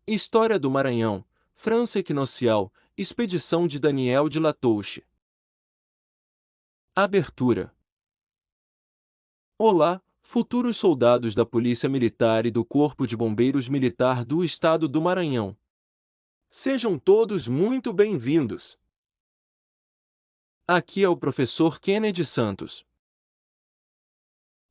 História do Maranhão, França Equinocial, expedição de Daniel de Latouche. Abertura. Olá, futuros soldados da Polícia Militar e do Corpo de Bombeiros Militar do Estado do Maranhão. Sejam todos muito bem-vindos. Aqui é o professor Kennedy Santos.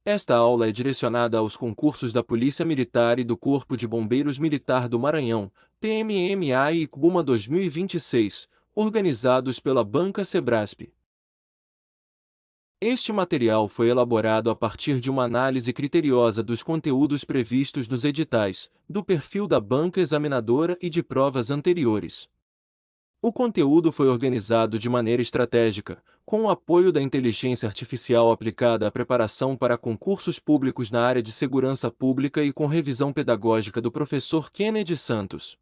Esta aula é direcionada aos concursos da Polícia Militar e do Corpo de Bombeiros Militar do Maranhão, PMMA e CBUMA 2026, organizados pela Banca Sebrasp. Este material foi elaborado a partir de uma análise criteriosa dos conteúdos previstos nos editais, do perfil da banca examinadora e de provas anteriores. O conteúdo foi organizado de maneira estratégica, com o apoio da inteligência artificial aplicada à preparação para concursos públicos na área de segurança pública e com revisão pedagógica do professor Kennedy Santos.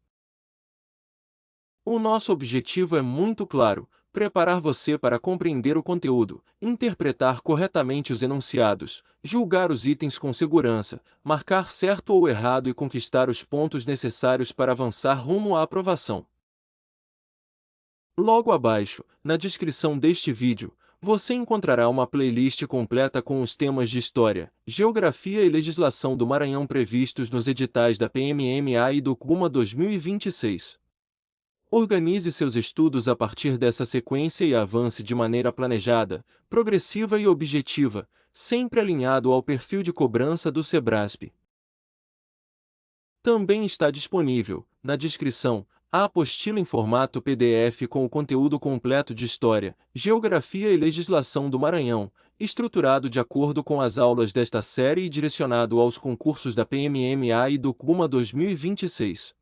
O nosso objetivo é muito claro: preparar você para compreender o conteúdo, interpretar corretamente os enunciados, julgar os itens com segurança, marcar certo ou errado e conquistar os pontos necessários para avançar rumo à aprovação. Logo abaixo, na descrição deste vídeo, você encontrará uma playlist completa com os temas de História, Geografia e Legislação do Maranhão previstos nos editais da PMMA e do CBUMA 2026. Organize seus estudos a partir dessa sequência e avance de maneira planejada, progressiva e objetiva, sempre alinhado ao perfil de cobrança do Sebrasp. Também está disponível, na descrição, a apostila em formato PDF com o conteúdo completo de História, Geografia e Legislação do Maranhão, estruturado de acordo com as aulas desta série e direcionado aos concursos da PMMA e do CBUMA 2026.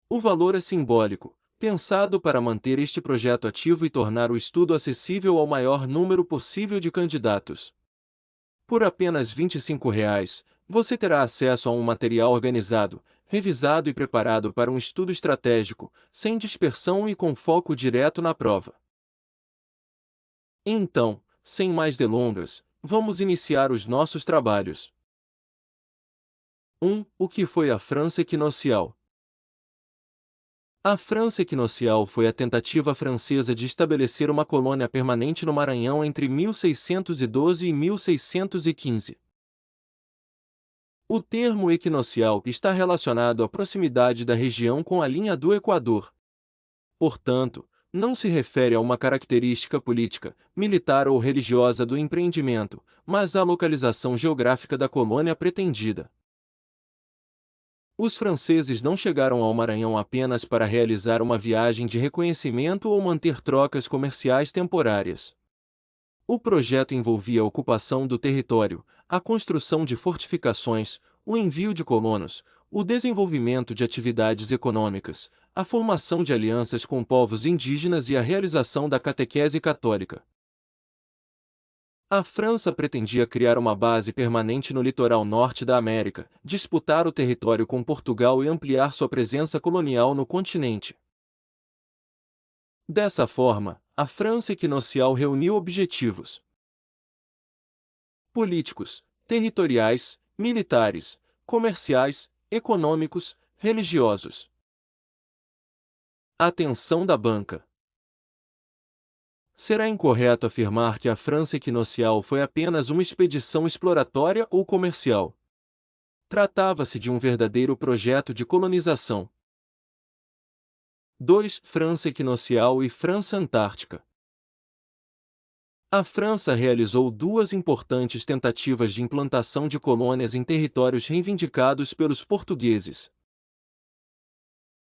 O valor é simbólico, pensado para manter este projeto ativo e tornar o estudo acessível ao maior número possível de candidatos. Por apenas R$ 25, você terá acesso a um material organizado, revisado e preparado para um estudo estratégico, sem dispersão e com foco direto na prova. Então, sem mais delongas, vamos iniciar os nossos trabalhos. 1. O que foi a França Equinocial? A França Equinocial foi a tentativa francesa de estabelecer uma colônia permanente no Maranhão entre 1612 e 1615. O termo equinocial está relacionado à proximidade da região com a linha do Equador. Portanto, não se refere a uma característica política, militar ou religiosa do empreendimento, mas à localização geográfica da colônia pretendida. Os franceses não chegaram ao Maranhão apenas para realizar uma viagem de reconhecimento ou manter trocas comerciais temporárias. O projeto envolvia a ocupação do território, a construção de fortificações, o envio de colonos, o desenvolvimento de atividades econômicas, a formação de alianças com povos indígenas e a realização da catequese católica. A França pretendia criar uma base permanente no litoral norte da América, disputar o território com Portugal e ampliar sua presença colonial no continente. Dessa forma, a França Equinocial reuniu objetivos políticos, territoriais, militares, comerciais, econômicos, religiosos. Atenção da banca. Será incorreto afirmar que a França Equinocial foi apenas uma expedição exploratória ou comercial. Tratava-se de um verdadeiro projeto de colonização. 2. França Equinocial e França Antártica. A França realizou duas importantes tentativas de implantação de colônias em territórios reivindicados pelos portugueses.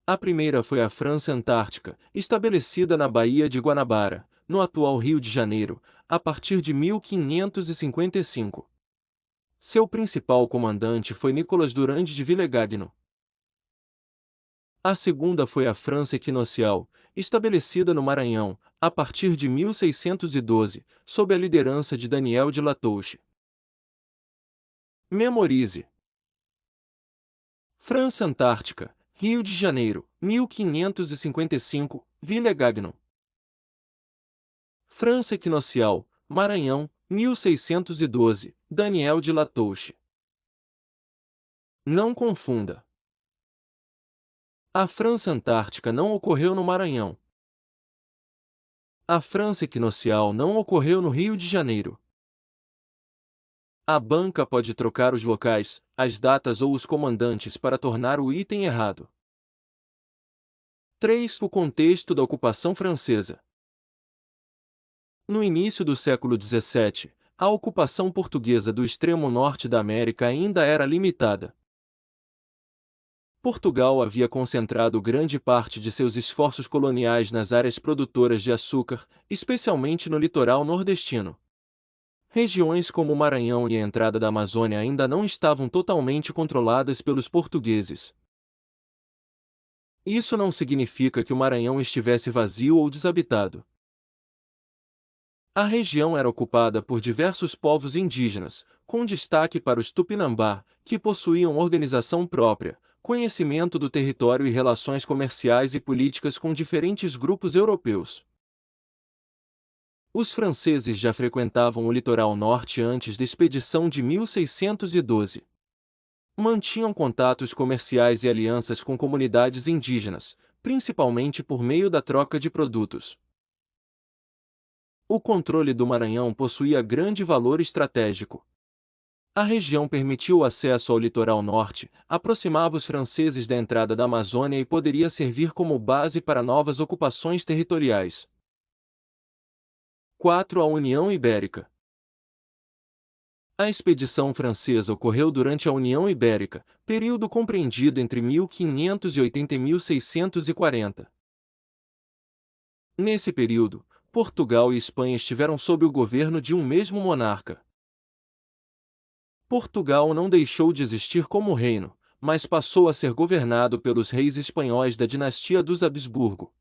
A primeira foi a França Antártica, estabelecida na Baía de Guanabara, no atual Rio de Janeiro, a partir de 1555. Seu principal comandante foi Nicolas Durand de Villegagno. A segunda foi a França Equinocial, estabelecida no Maranhão, a partir de 1612, sob a liderança de Daniel de Latouche. Memorize. França Antártica, Rio de Janeiro, 1555, Villegagno. França Equinocial, Maranhão, 1612, Daniel de Latouche. Não confunda. A França Antártica não ocorreu no Maranhão. A França Equinocial não ocorreu no Rio de Janeiro. A banca pode trocar os locais, as datas ou os comandantes para tornar o item errado. 3. O contexto da ocupação francesa. No início do século XVII, a ocupação portuguesa do extremo norte da América ainda era limitada. Portugal havia concentrado grande parte de seus esforços coloniais nas áreas produtoras de açúcar, especialmente no litoral nordestino. Regiões como o Maranhão e a entrada da Amazônia ainda não estavam totalmente controladas pelos portugueses. Isso não significa que o Maranhão estivesse vazio ou desabitado. A região era ocupada por diversos povos indígenas, com destaque para os Tupinambá, que possuíam organização própria, conhecimento do território e relações comerciais e políticas com diferentes grupos europeus. Os franceses já frequentavam o litoral norte antes da expedição de 1612. Mantinham contatos comerciais e alianças com comunidades indígenas, principalmente por meio da troca de produtos. O controle do Maranhão possuía grande valor estratégico. A região permitiu o acesso ao litoral norte, aproximava os franceses da entrada da Amazônia e poderia servir como base para novas ocupações territoriais. 4. A União Ibérica. A expedição francesa ocorreu durante a União Ibérica, período compreendido entre 1580 e 1640. Nesse período, Portugal e Espanha estiveram sob o governo de um mesmo monarca. Portugal não deixou de existir como reino, mas passou a ser governado pelos reis espanhóis da dinastia dos Habsburgo.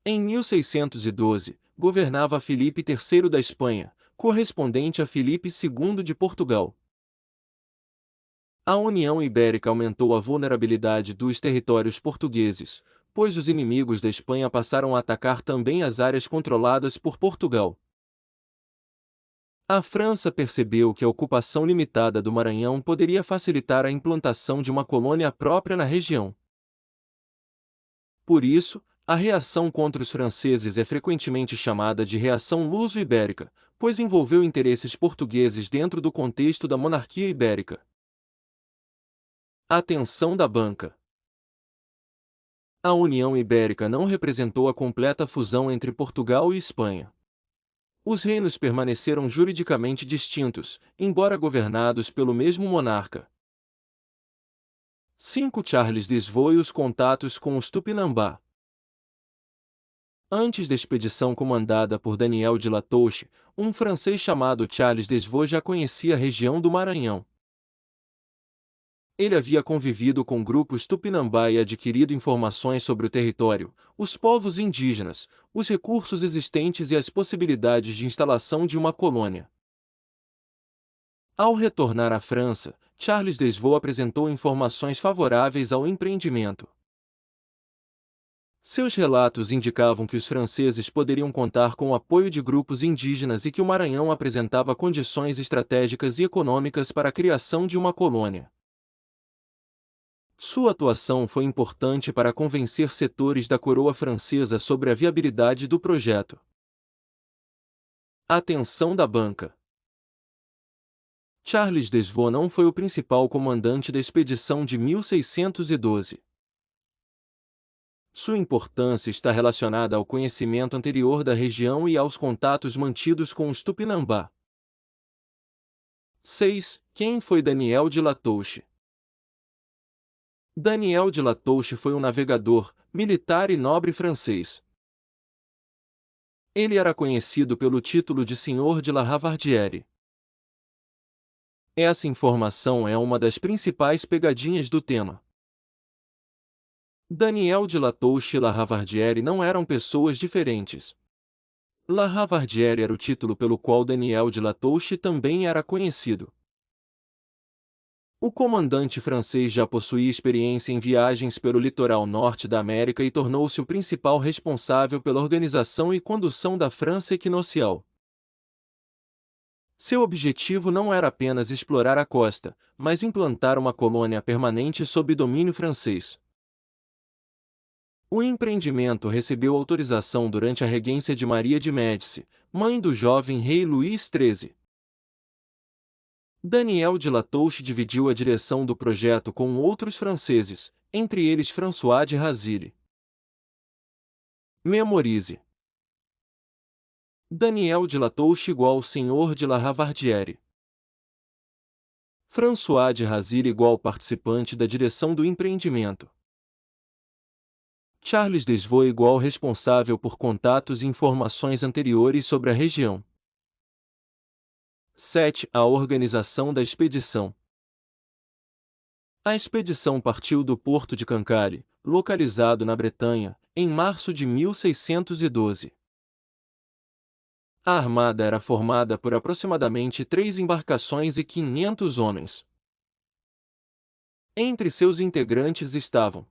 Em 1612, governava Filipe III da Espanha, correspondente a Filipe II de Portugal. A União Ibérica aumentou a vulnerabilidade dos territórios portugueses, pois os inimigos da Espanha passaram a atacar também as áreas controladas por Portugal. A França percebeu que a ocupação limitada do Maranhão poderia facilitar a implantação de uma colônia própria na região. Por isso, a reação contra os franceses é frequentemente chamada de reação luso-ibérica, pois envolveu interesses portugueses dentro do contexto da monarquia ibérica. A tensão da banca. A União Ibérica não representou a completa fusão entre Portugal e Espanha. Os reinos permaneceram juridicamente distintos, embora governados pelo mesmo monarca. 5. Charles Desvaux e os contatos com os Tupinambá. Antes da expedição comandada por Daniel de Latouche, um francês chamado Charles Desvaux já conhecia a região do Maranhão. Ele havia convivido com grupos Tupinambá e adquirido informações sobre o território, os povos indígenas, os recursos existentes e as possibilidades de instalação de uma colônia. Ao retornar à França, Charles Desvaux apresentou informações favoráveis ao empreendimento. Seus relatos indicavam que os franceses poderiam contar com o apoio de grupos indígenas e que o Maranhão apresentava condições estratégicas e econômicas para a criação de uma colônia. Sua atuação foi importante para convencer setores da coroa francesa sobre a viabilidade do projeto. A tensão da banca. Charles Desvaux não foi o principal comandante da expedição de 1612. Sua importância está relacionada ao conhecimento anterior da região e aos contatos mantidos com os Tupinambá. 6. Quem foi Daniel de Latouche? Daniel de Latouche foi um navegador, militar e nobre francês. Ele era conhecido pelo título de Senhor de La Ravardière. Essa informação é uma das principais pegadinhas do tema. Daniel de Latouche e La Ravardière não eram pessoas diferentes. La Ravardière era o título pelo qual Daniel de Latouche também era conhecido. O comandante francês já possuía experiência em viagens pelo litoral norte da América e tornou-se o principal responsável pela organização e condução da França Equinocial. Seu objetivo não era apenas explorar a costa, mas implantar uma colônia permanente sob domínio francês. O empreendimento recebeu autorização durante a regência de Maria de Médici, mãe do jovem rei Luís XIII. Daniel de Latouche dividiu a direção do projeto com outros franceses, entre eles François de Razilly. Memorize. Daniel de Latouche = Senhor de La Ravardière. François de Razilly = participante da direção do empreendimento. Charles Desvaux = responsável por contatos e informações anteriores sobre a região. 7. A organização da expedição. A expedição partiu do porto de Cancale, localizado na Bretanha, em março de 1612. A armada era formada por aproximadamente 3 embarcações e 500 homens. Entre seus integrantes estavam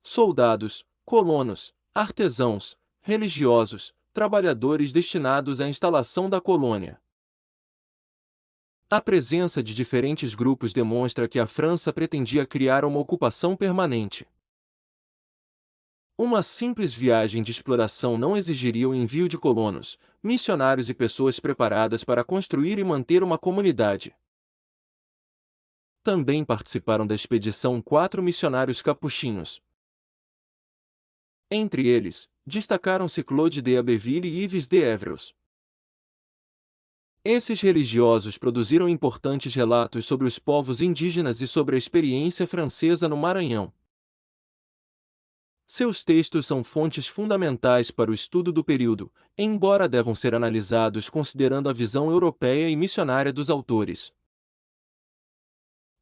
soldados, colonos, artesãos, religiosos, trabalhadores destinados à instalação da colônia. A presença de diferentes grupos demonstra que a França pretendia criar uma ocupação permanente. Uma simples viagem de exploração não exigiria o envio de colonos, missionários e pessoas preparadas para construir e manter uma comunidade. Também participaram da expedição 4 missionários capuchinhos. Entre eles, destacaram-se Claude de Abbeville e Yves de Évreux. Esses religiosos produziram importantes relatos sobre os povos indígenas e sobre a experiência francesa no Maranhão. Seus textos são fontes fundamentais para o estudo do período, embora devam ser analisados considerando a visão europeia e missionária dos autores.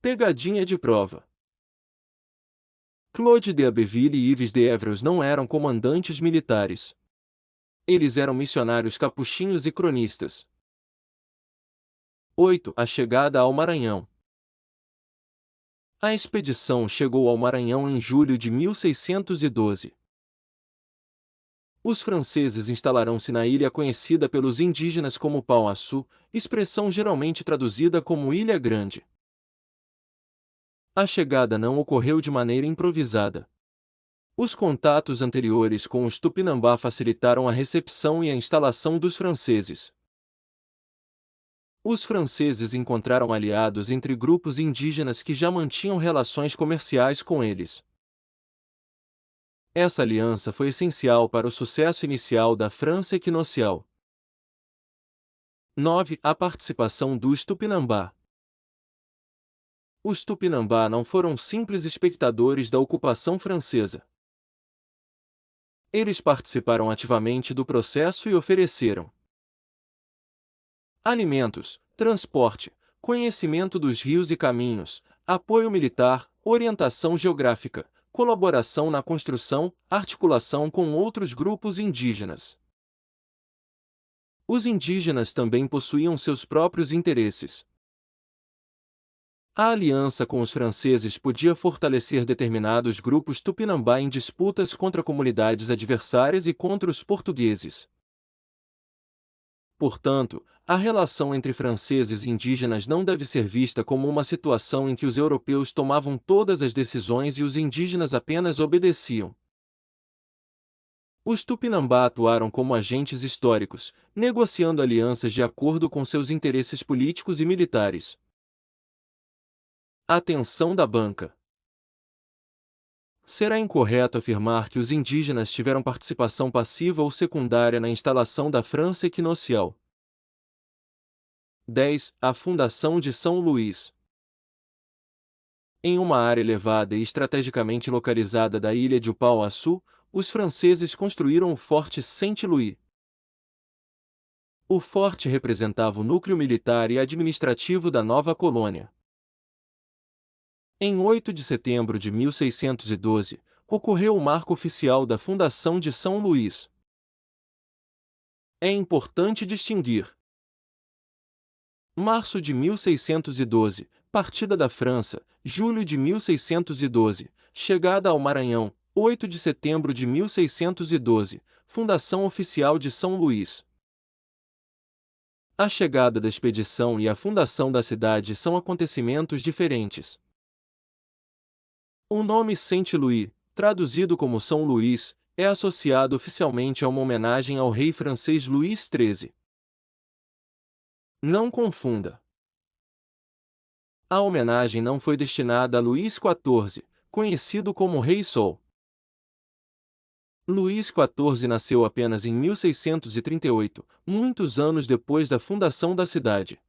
Pegadinha de prova. Claude de Abbeville e Yves de Évreux não eram comandantes militares. Eles eram missionários capuchinhos e cronistas. 8. A chegada ao Maranhão. A expedição chegou ao Maranhão em julho de 1612. Os franceses instalaram-se na ilha conhecida pelos indígenas como Pau-Açu, expressão geralmente traduzida como Ilha Grande. A chegada não ocorreu de maneira improvisada. Os contatos anteriores com os Tupinambá facilitaram a recepção e a instalação dos franceses. Os franceses encontraram aliados entre grupos indígenas que já mantinham relações comerciais com eles. Essa aliança foi essencial para o sucesso inicial da França equinocial. 9. A participação dos Tupinambá. Os Tupinambá não foram simples espectadores da ocupação francesa. Eles participaram ativamente do processo e ofereceram alimentos, transporte, conhecimento dos rios e caminhos, apoio militar, orientação geográfica, colaboração na construção, articulação com outros grupos indígenas. Os indígenas também possuíam seus próprios interesses. A aliança com os franceses podia fortalecer determinados grupos Tupinambá em disputas contra comunidades adversárias e contra os portugueses. Portanto, a relação entre franceses e indígenas não deve ser vista como uma situação em que os europeus tomavam todas as decisões e os indígenas apenas obedeciam. Os Tupinambá atuaram como agentes históricos, negociando alianças de acordo com seus interesses políticos e militares. Atenção da banca. Será incorreto afirmar que os indígenas tiveram participação passiva ou secundária na instalação da França equinocial. 10. A fundação de São Luís. Em uma área elevada e estrategicamente localizada da ilha de Pau-Açu, os franceses construíram o Forte Saint-Louis. O forte representava o núcleo militar e administrativo da nova colônia. Em 8 de setembro de 1612, ocorreu o marco oficial da fundação de São Luís. É importante distinguir: março de 1612, partida da França; julho de 1612, chegada ao Maranhão; 8 de setembro de 1612, fundação oficial de São Luís. A chegada da expedição e a fundação da cidade são acontecimentos diferentes. O nome Saint-Louis, traduzido como São Luís, é associado oficialmente a uma homenagem ao rei francês Luís XIII. Não confunda. A homenagem não foi destinada a Luís XIV, conhecido como Rei Sol. Luís XIV nasceu apenas em 1638, muitos anos depois da fundação da cidade.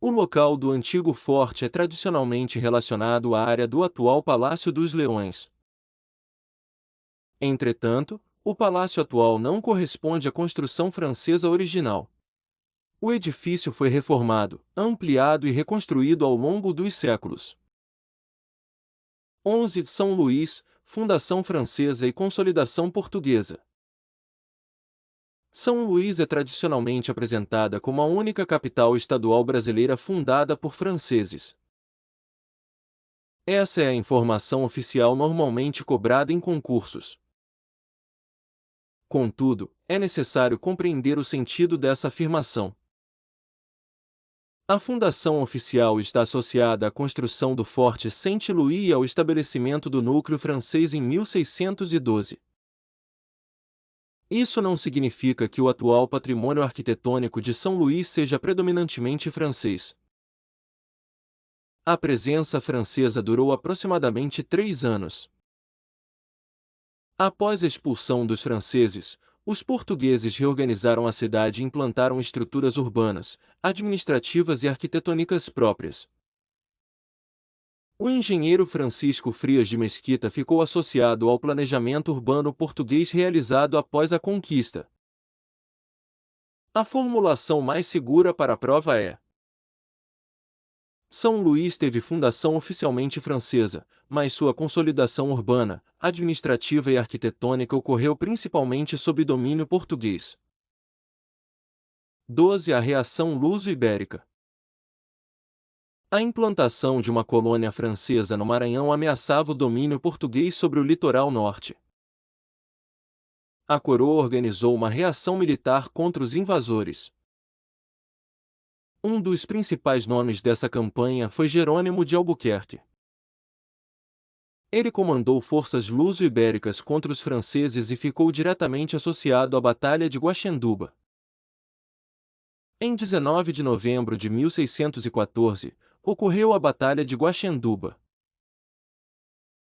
O local do antigo forte é tradicionalmente relacionado à área do atual Palácio dos Leões. Entretanto, o palácio atual não corresponde à construção francesa original. O edifício foi reformado, ampliado e reconstruído ao longo dos séculos. 11 São Luís, fundação francesa e consolidação portuguesa. São Luís é tradicionalmente apresentada como a única capital estadual brasileira fundada por franceses. Essa é a informação oficial normalmente cobrada em concursos. Contudo, é necessário compreender o sentido dessa afirmação. A fundação oficial está associada à construção do Forte Saint-Louis e ao estabelecimento do núcleo francês em 1612. Isso não significa que o atual patrimônio arquitetônico de São Luís seja predominantemente francês. A presença francesa durou aproximadamente 3 anos. Após a expulsão dos franceses, os portugueses reorganizaram a cidade e implantaram estruturas urbanas, administrativas e arquitetônicas próprias. O engenheiro Francisco Frias de Mesquita ficou associado ao planejamento urbano português realizado após a conquista. A formulação mais segura para a prova é: São Luís teve fundação oficialmente francesa, mas sua consolidação urbana, administrativa e arquitetônica ocorreu principalmente sob domínio português. 12 A reação luso-ibérica. A implantação de uma colônia francesa no Maranhão ameaçava o domínio português sobre o litoral norte. A coroa organizou uma reação militar contra os invasores. Um dos principais nomes dessa campanha foi Jerônimo de Albuquerque. Ele comandou forças luso-ibéricas contra os franceses e ficou diretamente associado à Batalha de Guaxenduba. Em 19 de novembro de 1614, ocorreu a Batalha de Guaxenduba.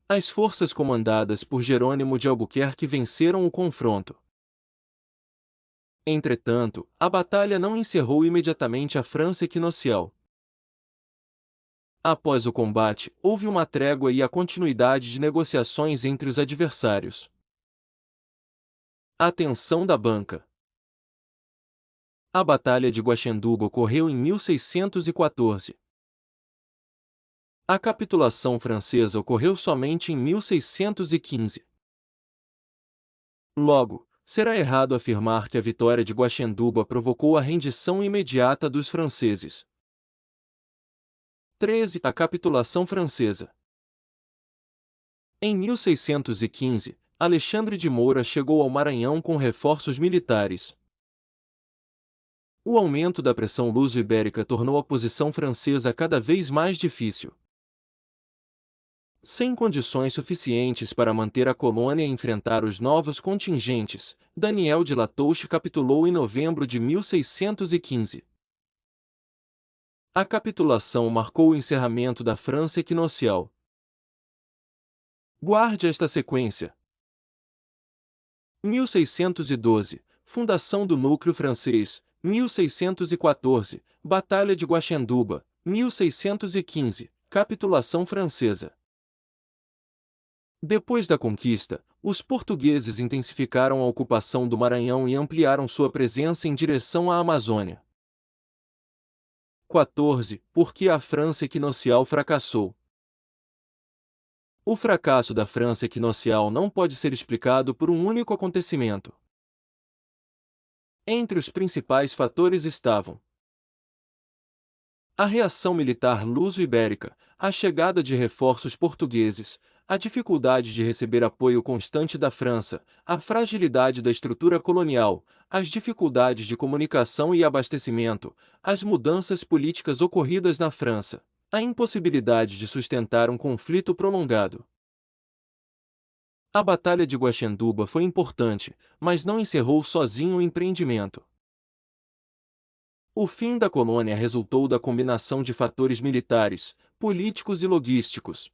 As forças comandadas por Jerônimo de Albuquerque venceram o confronto. Entretanto, a batalha não encerrou imediatamente a França equinocial. Após o combate, houve uma trégua e a continuidade de negociações entre os adversários. A tensão da banca. A Batalha de Guaxenduba ocorreu em 1614. A capitulação francesa ocorreu somente em 1615. Logo, será errado afirmar que a vitória de Guaxenduba provocou a rendição imediata dos franceses. 13 A capitulação francesa. Em 1615, Alexandre de Moura chegou ao Maranhão com reforços militares. O aumento da pressão luso-ibérica tornou a posição francesa cada vez mais difícil. Sem condições suficientes para manter a colônia e enfrentar os novos contingentes, Daniel de Latouche capitulou em novembro de 1615. A capitulação marcou o encerramento da França equinocial. Guarde esta sequência. 1612 – Fundação do núcleo francês, 1614 – Batalha de Guaxenduba, 1615 – Capitulação francesa. Depois da conquista, os portugueses intensificaram a ocupação do Maranhão e ampliaram sua presença em direção à Amazônia. 14 – Por que a França equinocial fracassou? O fracasso da França equinocial não pode ser explicado por um único acontecimento. Entre os principais fatores estavam a reação militar luso-ibérica, a chegada de reforços portugueses, a dificuldade de receber apoio constante da França, a fragilidade da estrutura colonial, as dificuldades de comunicação e abastecimento, as mudanças políticas ocorridas na França, a impossibilidade de sustentar um conflito prolongado. A Batalha de Guaxenduba foi importante, mas não encerrou sozinho o empreendimento. O fim da colônia resultou da combinação de fatores militares, políticos e logísticos.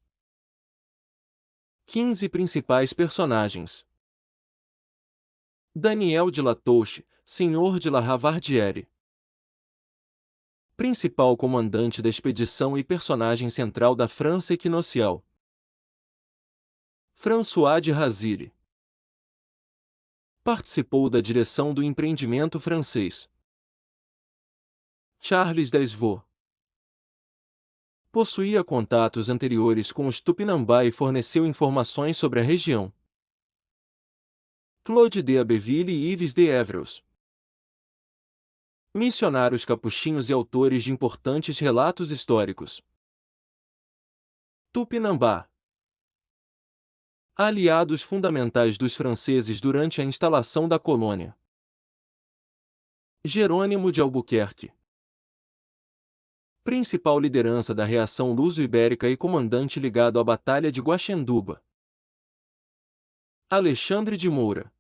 15 principais personagens. Daniel de La Touche, senhor de La Ravardière. Principal comandante da expedição e personagem central da França equinocial. François de Razilly. Participou da direção do empreendimento francês. Charles Desvaux. Possuía contatos anteriores com os Tupinambá e forneceu informações sobre a região. Claude de Abbeville e Yves de Évreux. Missionários capuchinhos e autores de importantes relatos históricos. Tupinambá. Aliados fundamentais dos franceses durante a instalação da colônia. Jerônimo de Albuquerque. Principal liderança da reação luso-ibérica e comandante ligado à Batalha de Guaxenduba. Alexandre de Moura.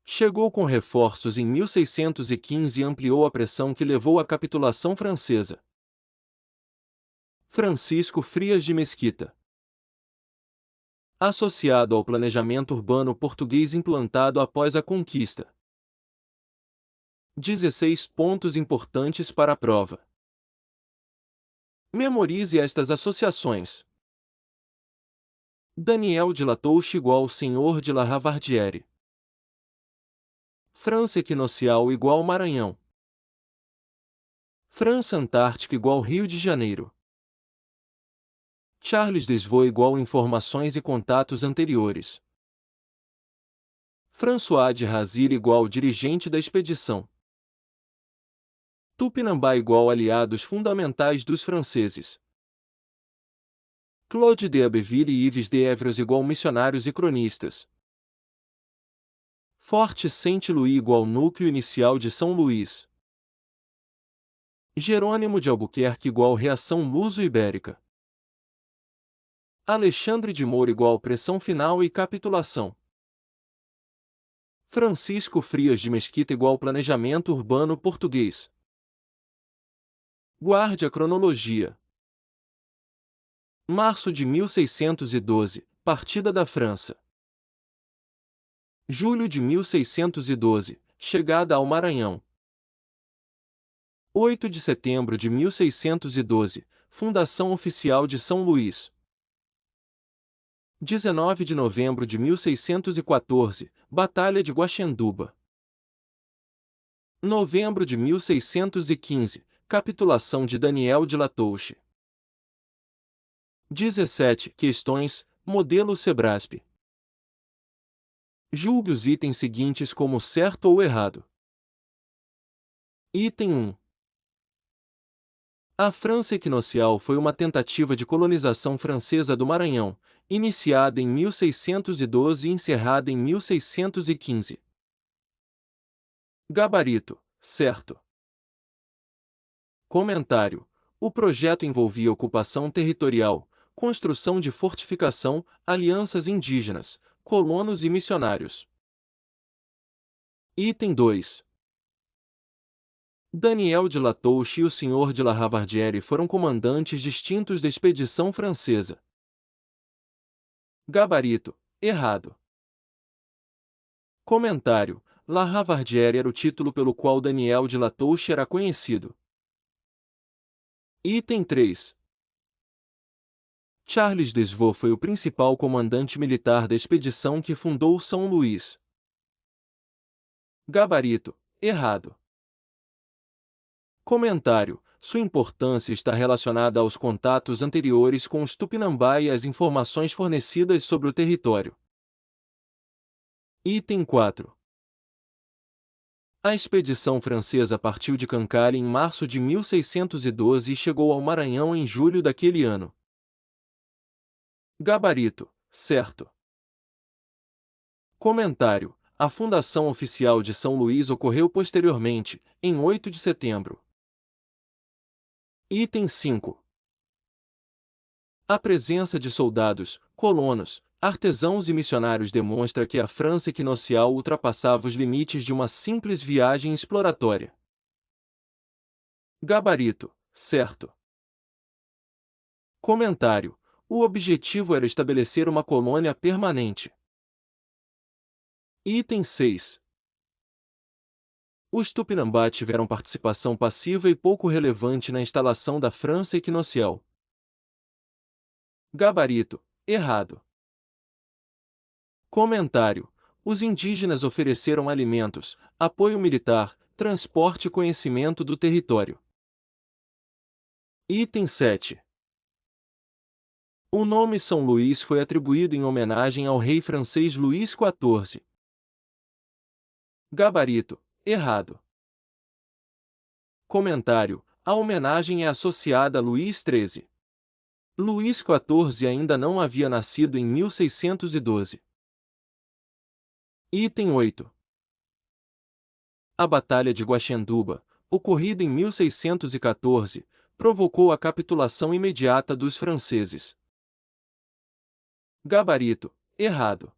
Chegou com reforços em 1615 e ampliou a pressão que levou à capitulação francesa. Francisco Frias de Mesquita. Associado ao planejamento urbano português implantado após a conquista. 16 pontos importantes para a prova. Memorize estas associações. Daniel de La Touche igual senhor de La Ravardière. França equinocial igual Maranhão. França Antártica igual Rio de Janeiro. Charles Desvaux igual informações e contatos anteriores. François de Razilly igual dirigente da expedição. Tupinambá igual aliados fundamentais dos franceses. Claude de Abbeville e Yves de Évreux igual missionários e cronistas. Forte Saint-Louis igual núcleo inicial de São Luís. Jerônimo de Albuquerque igual reação luso-ibérica. Alexandre de Moura igual pressão final e capitulação. Francisco Frias de Mesquita igual planejamento urbano português. Guarde a cronologia. Março de 1612, partida da França. Julho de 1612, chegada ao Maranhão. 8 de setembro de 1612, fundação oficial de São Luís. 19 de novembro de 1614, Batalha de Guaxenduba. Novembro de 1615, capitulação de Daniel de La Touche. 17 questões, modelo Sebrasp. Julgue os itens seguintes como certo ou errado. Item 1. A França equinocial foi uma tentativa de colonização francesa do Maranhão, iniciada em 1612 e encerrada em 1615. Gabarito, certo. Comentário. O projeto envolvia ocupação territorial, construção de fortificação, alianças indígenas, colonos e missionários. Item 2. Daniel de La Touche e o senhor de La Ravardière foram comandantes distintos da expedição francesa. Gabarito, errado. Comentário. La Ravardière era o título pelo qual Daniel de La Touche era conhecido. Item 3. Charles Desvaux foi o principal comandante militar da expedição que fundou São Luís. Gabarito, errado. Comentário. Sua importância está relacionada aos contatos anteriores com os Tupinambá e às informações fornecidas sobre o território. Item 4. A expedição francesa partiu de Cancale em março de 1612 e chegou ao Maranhão em julho daquele ano. Gabarito, certo. Comentário. A fundação oficial de São Luís ocorreu posteriormente, em 8 de setembro. Item 5. A presença de soldados, colonos, artesãos e missionários demonstra que a França equinocial ultrapassava os limites de uma simples viagem exploratória. Gabarito, certo. Comentário: o objetivo era estabelecer uma colônia permanente. Item 6. Os Tupinambá tiveram participação passiva e pouco relevante na instalação da França equinocial. Gabarito, errado. Comentário: os indígenas ofereceram alimentos, apoio militar, transporte e conhecimento do território. Item 7. O nome São Luís foi atribuído em homenagem ao rei francês Luís XIV. Gabarito, errado. Comentário: a homenagem é associada a Luís XIII. Luís XIV ainda não havia nascido em 1612. Item 8. A Batalha de Guaxenduba, ocorrida em 1614, provocou a capitulação imediata dos franceses. Gabarito, errado.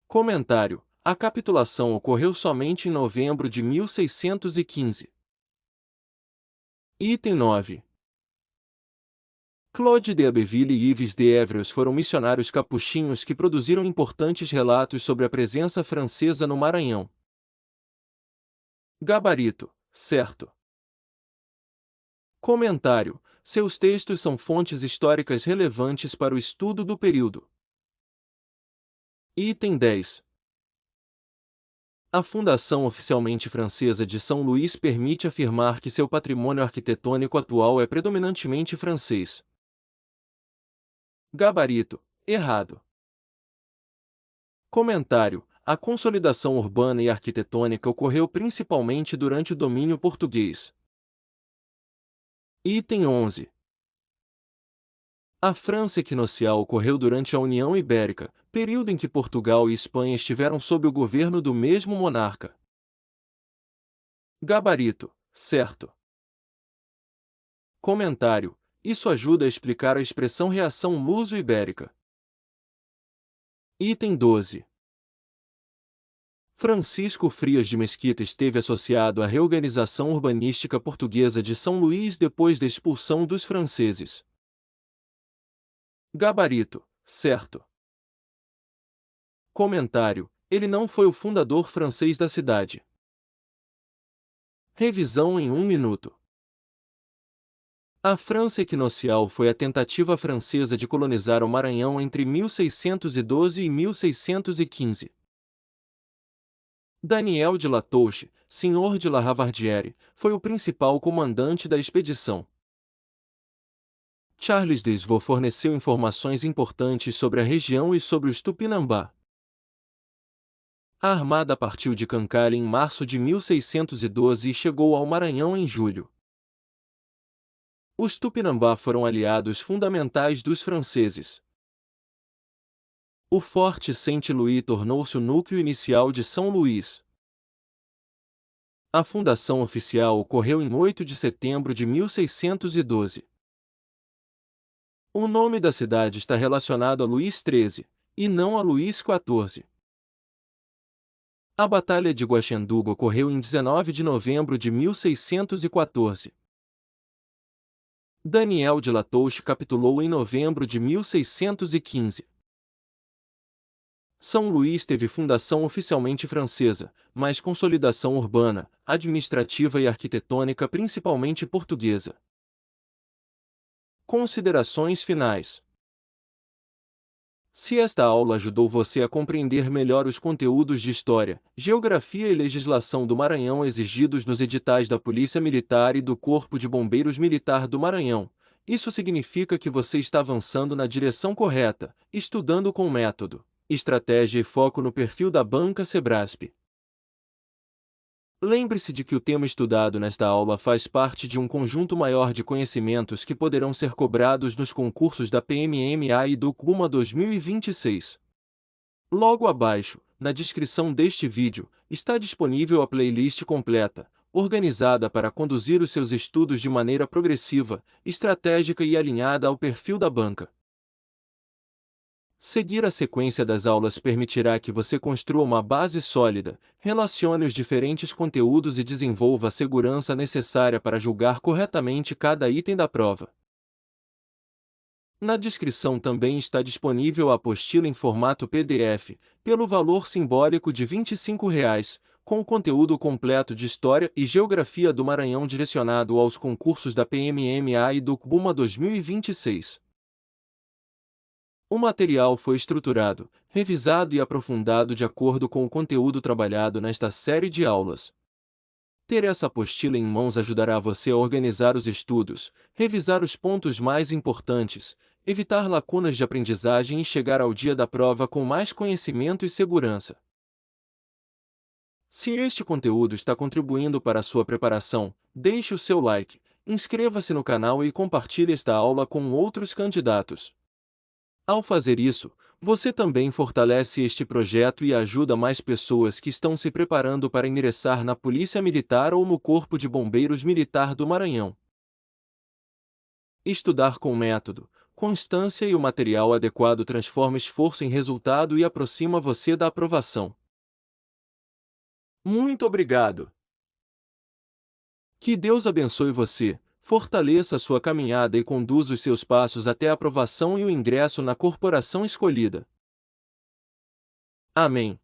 Comentário: a capitulação ocorreu somente em novembro de 1615. Item 9. Claude de Abbeville e Yves de Évreux foram missionários capuchinhos que produziram importantes relatos sobre a presença francesa no Maranhão. Gabarito, certo. Comentário: seus textos são fontes históricas relevantes para o estudo do período. Item 10. A fundação oficialmente francesa de São Luís permite afirmar que seu patrimônio arquitetônico atual é predominantemente francês. Gabarito, errado. Comentário: a consolidação urbana e arquitetônica ocorreu principalmente durante o domínio português. Item 11. A França equinocial ocorreu durante a União Ibérica, período em que Portugal e Espanha estiveram sob o governo do mesmo monarca. Gabarito, certo. Comentário: isso ajuda a explicar a expressão reação luso-ibérica. Item 12. Francisco Frias de Mesquita esteve associado à reorganização urbanística portuguesa de São Luís depois da expulsão dos franceses. Gabarito, certo. Comentário: ele não foi o fundador francês da cidade. Revisão em 1 minuto. A França equinocial foi a tentativa francesa de colonizar o Maranhão entre 1612 e 1615. Daniel de Latouche, senhor de La Ravardieres, foi o principal comandante da expedição. Charles Desvaux forneceu informações importantes sobre a região e sobre os Tupinambá. A armada partiu de Cancale em março de 1612 e chegou ao Maranhão em julho. Os Tupinambá foram aliados fundamentais dos franceses. O Forte Saint-Louis tornou-se o núcleo inicial de São Luís. A fundação oficial ocorreu em 8 de setembro de 1612. O nome da cidade está relacionado a Luís XIII, e não a Luís XIV. A Batalha de Guaxenduba ocorreu em 19 de novembro de 1614. Daniel de Latouche capitulou em novembro de 1615. São Luís teve fundação oficialmente francesa, mas consolidação urbana, administrativa e arquitetônica principalmente portuguesa. Considerações finais. Se esta aula ajudou você a compreender melhor os conteúdos de História, Geografia e Legislação do Maranhão exigidos nos editais da Polícia Militar e do Corpo de Bombeiros Militar do Maranhão, isso significa que você está avançando na direção correta, estudando com método, estratégia e foco no perfil da Banca Sebrasp. Lembre-se de que o tema estudado nesta aula faz parte de um conjunto maior de conhecimentos que poderão ser cobrados nos concursos da PMMA e do CUMA 2026. Logo abaixo, na descrição deste vídeo, está disponível a playlist completa, organizada para conduzir os seus estudos de maneira progressiva, estratégica e alinhada ao perfil da banca. Seguir a sequência das aulas permitirá que você construa uma base sólida, relacione os diferentes conteúdos e desenvolva a segurança necessária para julgar corretamente cada item da prova. Na descrição também está disponível a apostila em formato PDF, pelo valor simbólico de R$ 25, com o conteúdo completo de História e Geografia do Maranhão direcionado aos concursos da PMMA e do CBUMA 2026. O material foi estruturado, revisado e aprofundado de acordo com o conteúdo trabalhado nesta série de aulas. Ter essa apostila em mãos ajudará você a organizar os estudos, revisar os pontos mais importantes, evitar lacunas de aprendizagem e chegar ao dia da prova com mais conhecimento e segurança. Se este conteúdo está contribuindo para a sua preparação, deixe o seu like, inscreva-se no canal e compartilhe esta aula com outros candidatos. Ao fazer isso, você também fortalece este projeto e ajuda mais pessoas que estão se preparando para ingressar na Polícia Militar ou no Corpo de Bombeiros Militar do Maranhão. Estudar com método, constância e o material adequado transforma esforço em resultado e aproxima você da aprovação. Muito obrigado! Que Deus abençoe você, fortaleça a sua caminhada e conduza os seus passos até a aprovação e o ingresso na corporação escolhida. Amém.